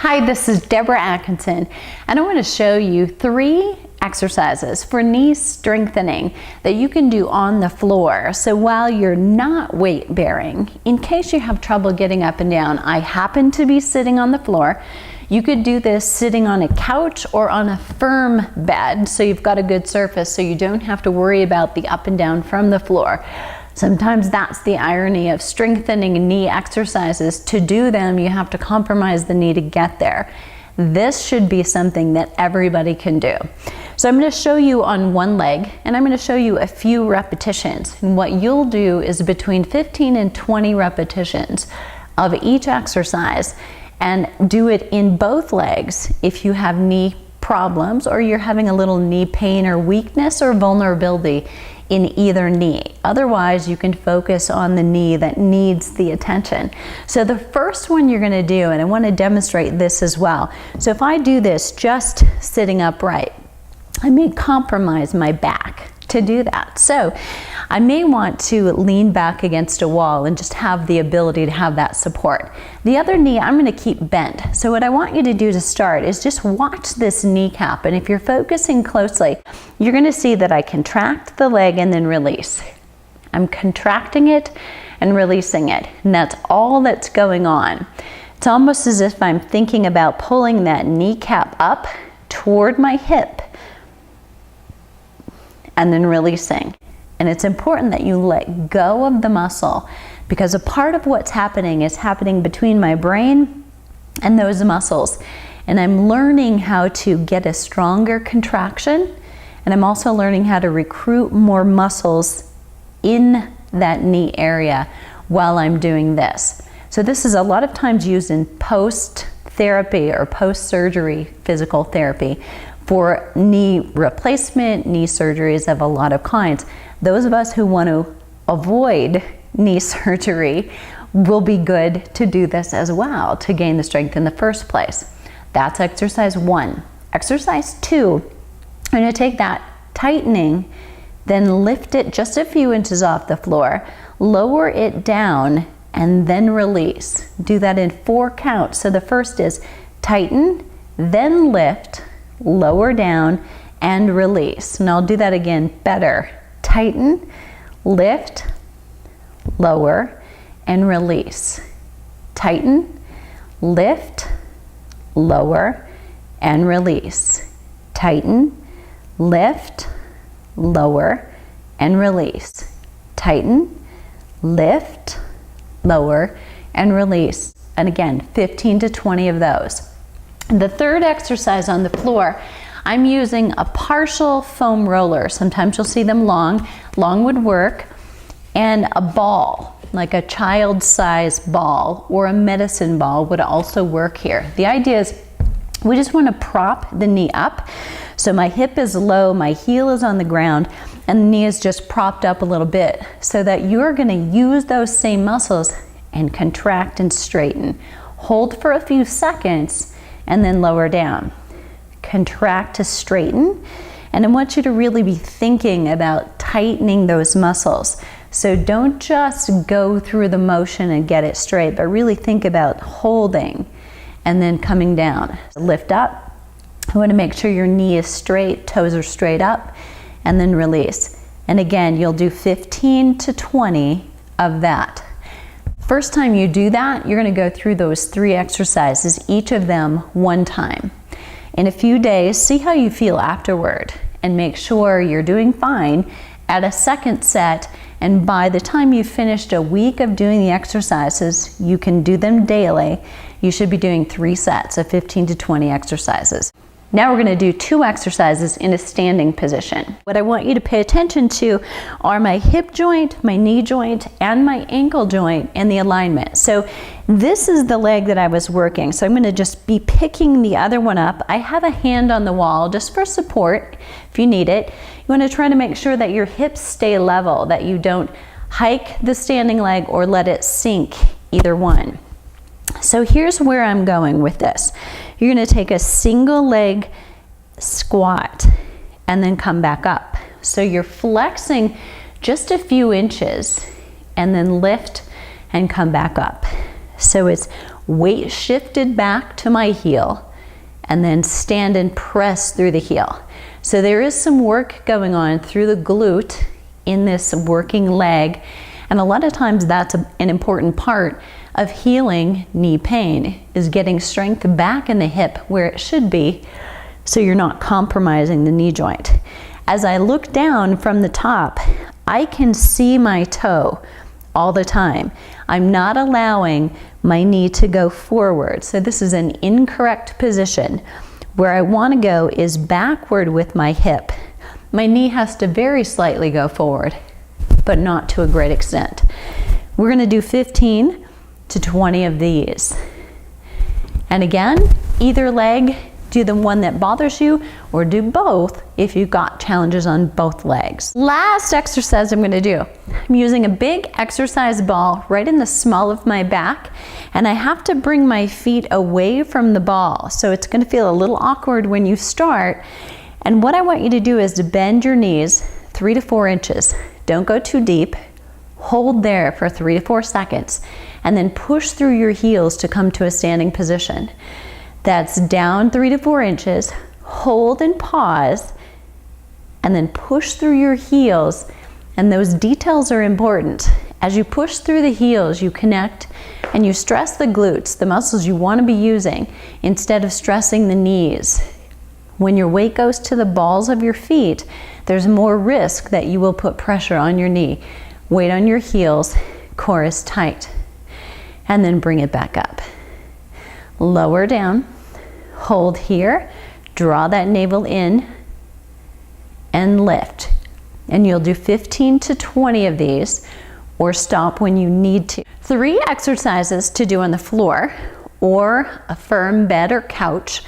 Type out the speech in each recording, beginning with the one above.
Hi, this is Deborah Atkinson, and I want to show you 3 exercises for knee strengthening that you can do on the floor. So while you're not weight bearing, in case you have trouble getting up and down, I happen to be sitting on the floor. You could do this sitting on a couch or on a firm bed, so you've got a good surface so you don't have to worry about the up and down from the floor. Sometimes that's the irony of strengthening knee exercises. To do them, you have to compromise the knee to get there. This should be something that everybody can do. So I'm going to show you on one leg, and I'm going to show you a few repetitions. And what you'll do is between 15 and 20 repetitions of each exercise, and do it in both legs if you have knee problems or you're having a little knee pain or weakness or vulnerability in either knee. Otherwise, you can focus on the knee that needs the attention. So the first one you're going to do, and I want to demonstrate this as well. So if I do this just sitting upright, I may compromise my back to do that. So I may want to lean back against a wall and just have the ability to have that support. The other knee I'm going to keep bent. So what I want you to do to start is just watch this kneecap, and if you're focusing closely, you're going to see that I contract the leg and then release. I'm contracting it and releasing it, and that's all that's going on. It's almost as if I'm thinking about pulling that kneecap up toward my hip and then releasing. And it's important that you let go of the muscle, because a part of what's happening is happening between my brain and those muscles. And I'm learning how to get a stronger contraction, and I'm also learning how to recruit more muscles in that knee area while I'm doing this. So this is a lot of times used in post-therapy or post-surgery physical therapy for knee replacement, knee surgeries of a lot of kinds. Those of us who want to avoid knee surgery will be good to do this as well to gain the strength in the first place. That's exercise 1. Exercise 2, I'm going to take that tightening, then lift it just a few inches off the floor, lower it down, and then release. Do that in 4 counts. So the first is tighten, then lift, lower down, and release. And I'll do that again better. Tighten, lift, lower, and release. Tighten, lift, lower, and release. Tighten, lift, lower, and release. Tighten, lift, lower, and release. And again, 15 to 20 of those. The third exercise on the floor, I'm using a partial foam roller. Sometimes you'll see them long would work, and a ball, like a child-sized ball or a medicine ball would also work here. The idea is we just want to prop the knee up. So my hip is low, my heel is on the ground, and the knee is just propped up a little bit so that you're going to use those same muscles and contract and straighten. Hold for a few seconds and then lower down. Contract to straighten, and I want you to really be thinking about tightening those muscles. So don't just go through the motion and get it straight, but really think about holding and then coming down. Lift up. I want to make sure your knee is straight, toes are straight up, and then release. And again, you'll do 15 to 20 of that. First time you do that, you're going to go through those 3 exercises, each of them 1 time. In a few days, see how you feel afterward and make sure you're doing fine at a second set. And by the time you've finished a week of doing the exercises, you can do them daily. You should be doing 3 sets of 15 to 20 exercises. Now we're going to do 2 exercises in a standing position. What I want you to pay attention to are my hip joint, my knee joint, and my ankle joint and the alignment. So this is the leg that I was working. So I'm going to just be picking the other one up. I have a hand on the wall just for support if you need it. You want to try to make sure that your hips stay level, that you don't hike the standing leg or let it sink, either one. So here's where I'm going with this. You're going to take a single leg squat and then come back up. So you're flexing just a few inches and then lift and come back up. So it's weight shifted back to my heel, and then stand and press through the heel. So there is some work going on through the glute in this working leg, and a lot of times that's an important part of healing knee pain, is getting strength back in the hip where it should be, so you're not compromising the knee joint. As I look down from the top, I can see my toe all the time. I'm not allowing my knee to go forward. So this is an incorrect position. Where I want to go is backward with my hip. My knee has to very slightly go forward, but not to a great extent. We're going to do 15 to 20 of these. And again, either leg, do the one that bothers you, or do both if you've got challenges on both legs. Last exercise I'm going to do. I'm using a big exercise ball right in the small of my back, and I have to bring my feet away from the ball. So it's going to feel a little awkward when you start. And what I want you to do is to bend your knees 3 to 4 inches. Don't go too deep. Hold there for 3 to 4 seconds, and then push through your heels to come to a standing position. That's down 3 to 4 inches, hold and pause, and then push through your heels. And those details are important. As you push through the heels, you connect and you stress the glutes, the muscles you want to be using, instead of stressing the knees. When your weight goes to the balls of your feet, there's more risk that you will put pressure on your knee. Weight on your heels, core is tight. And then bring it back up. Lower down, hold here, draw that navel in, and lift. And you'll do 15 to 20 of these, or stop when you need to. 3 exercises to do on the floor, or a firm bed or couch,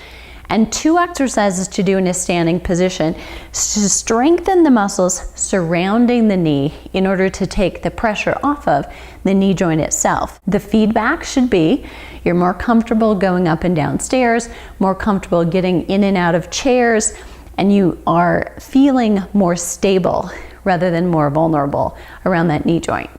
and 2 exercises to do in a standing position to strengthen the muscles surrounding the knee in order to take the pressure off of the knee joint itself. The feedback should be you're more comfortable going up and down stairs, more comfortable getting in and out of chairs, and you are feeling more stable rather than more vulnerable around that knee joint.